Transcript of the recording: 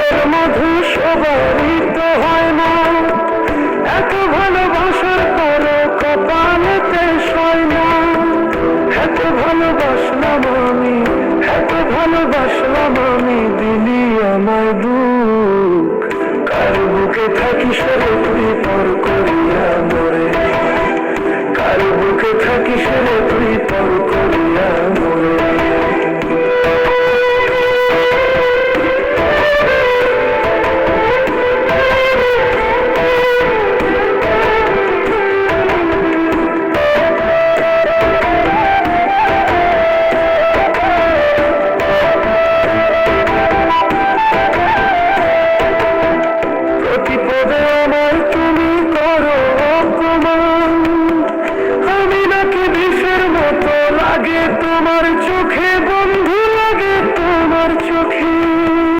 বুকের মধু সবারই তো হয় না, এত ভালোবাসার পরও কপালেতে সয় না। এত ভালোবাসলাম আমি, এত ভালোবাসলাম আমি, দিলি আমায় দুঃখ। কার বুকে থাকি সরে তুই পর করিয়া মরে, কার বুকে থাকি সরে তুই পর করিয়া মরে। প্রতিপদে আমার তুমি করো অপমান, আমি নাকি বিষের মতো লাগে তোমার চোখে।